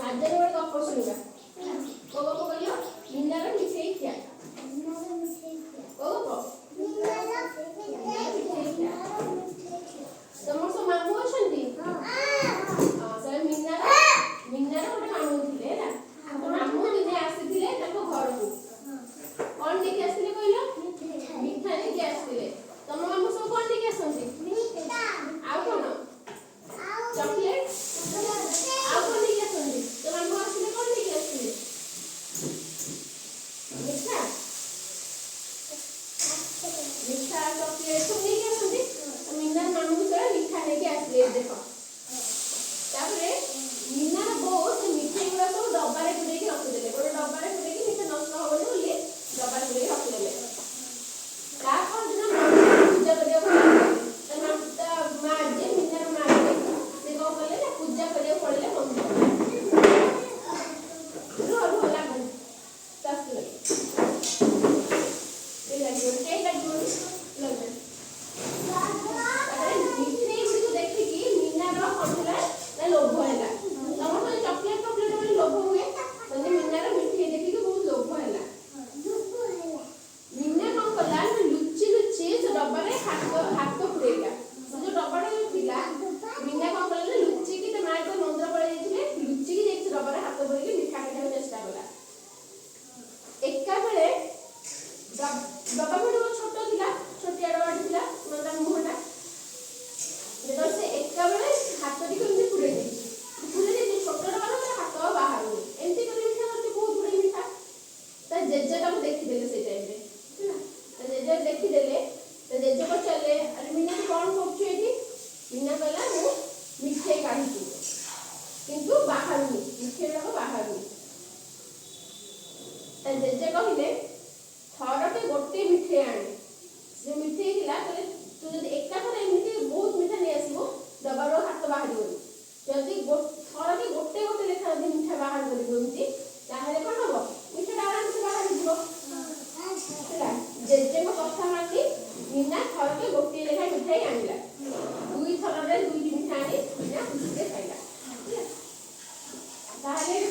ଆଜି ଗୋଟେ ଗପ ଶୁଣିବା। କୋଉ ଗପ କହିଲ? ମିନାର ମିଠେଇ ଖିଆ। କୋଉ ଗପ? ତମର ସବୁ ମାମୁଁ ଅଛନ୍ତି? ସେ ମିନାର ଗୋଟେ ମାମୁଁ ଥିଲେ ହେଲା। ତ ମାମୁଁ ଦିନେ ଆସିଥିଲେ ତାଙ୍କ ଘରକୁ। କଣ ନେଇକି ଆସିଥିଲେ କହିଲ? ମିଠା ନେଇକି ଆସିଥିଲେ। ତମ ମାମୁଁ ସବୁ କଣ ନେଇକି ଆସନ୍ତି? ଆଉ କଣ? ଚକଲେଟ। ଆଉ କଣ ନେଇକି ଆସନ୍ତି? ତ ମାମୁଁ ଆସିଲେ କଣ ନେଇକି ଆସିଥିଲେ? ମିଠା ଚକଲେଟ ସବୁ ନେଇକି ଆସନ୍ତି। ମିନାର ମାମୁଁ ଭିତରେ ମିଠା ନେଇକି ଆସିଲେ। ଦେଖ ତାପରେ ମିନାର ବୋଉ ସେ ମିଠେଇ ଗୁଡା ସବୁ ଡବାରେ ପୁରେଇକି ରଖିଦେଲେ। ଗୋଟେ ଡବାରେ ପୁରେଇକି ମିଠା ନଷ୍ଟ ହବନି ବୋଲି ଡବାରେ ପୁରେଇକି ରଖିଦେଲେ। ତାପର ଦିନ ପୂଜା କରିବାକୁ ପଡିଲେ। ତା ମା ଯେ ମିନାର ମା ଯେ ସେ କଣ କଲେ ନା ପୂଜା କରିବାକୁ ପଡିଲେ ମନ୍ଦିର। ଭଲ ଲାଗୁନି ତାପରେ ମିଠେଇ ଗୁଡ଼ିକୁ ଦେଖିକି ମିନାର କଣ ହେଲା ନା ଲୋଭ ହେଲା। ତମର ତ ଚକଲେଟ ଫକଲେଟ ଲୋଭ ହୁଏ, ସେମିତି ମିନାର ମିଠେଇ ଦେଖିକି ବହୁତ ଲୋଭ ହେଲା। ମିନା କଣ କଲା ନା ଲୁଚି ଲୁଚି ସେ ଡବାରେ ହାତ ପୁରେଇଲା। ସେ ଯୋଉ ଡବାଟା ଥିଲା ମିନା କଣ କଲା ନା ଲୁଚିକି ତା ମା ଯେତେବେଳେ ମନ୍ଦିର ପଳେଇ ଯାଇଥିଲେ ଲୁଚିକି ଯାଇକି ସେ ଡବାରେ ହାତ ପୁରେଇକି ମିଠା ଖାଇବାକୁ ଚେଷ୍ଟା କଲା। ଏକା ବେଳେ ଡବା ଗୁଡ଼ିକ ଛୋଟ ଥିଲା, ଛୋଟିଆ ଡବାଟେ ଥିଲା ତା ମୁହଁଟା। ଯେତେବେଳେ ସେ ଏକା ବେଳେ ହାତଟିକୁ ଏମିତି ପୁରେଇ ଦେଇଛି ଛୋଟ ଡବାର ତାର ହାତ ବାହାରୁନି। ଏମିତି କରି ମିଠା ଧରିଛି ବହୁତ ଗୁଡେ ମିଠା। ତା ଜେଜେ ତାକୁ ଦେଖିଦେଲେ ସେଇ ଟାଇମରେ ହେଲା। ତା ଜେଜେ ଦେଖିଦେଲେ। ତା ଜେଜେ ପଚାରିଲେ ଆରେ ମିନା ତୁ କଣ କରୁଛୁ ଏଠି? ମିନା କହିଲା ମୁଁ ମିଠେଇ କାଢୁଛି କିନ୍ତୁ ବାହାରୁନି, ମିଠେଇ ଗୁଡାକ ବାହାରୁନି। ତା ଜେଜେ କହିଲେ ଥରକେ ଗୋଟେ ମିଠେଇ ଆଣେ। ସେ ମିଠେଇ ଥିଲା କହିଲେ ତୁ ଯଦି ଏକାଥରେ ଏମିତି ବହୁତ ମିଠା ନେଇ ଆସିବୁ ଡବାରୁ ହାତ ବାହାରିବନି। ଯଦି ଥରକେ ଗୋଟେ ଗୋଟେ ଲେଖା ଯଦି ମିଠା ବାହାର କରିବୁ ଏମିତି ତାହେଲେ କଣ ହବ? ମିଠାଟା ଆରାମସେ ବାହାରିଯିବ ହେଲା। ଜେଜେଙ୍କ କଥା ମାନି ମିନା ଥରକେ ଗୋଟିଏ ଲେଖା ମିଠାଇ ଆଣିଲା। 2 ଥରରେ 2ଟି ମିଠା ଆଣି ମିନା ଖୁସିରେ ଖାଇଲା। ତାହେଲେ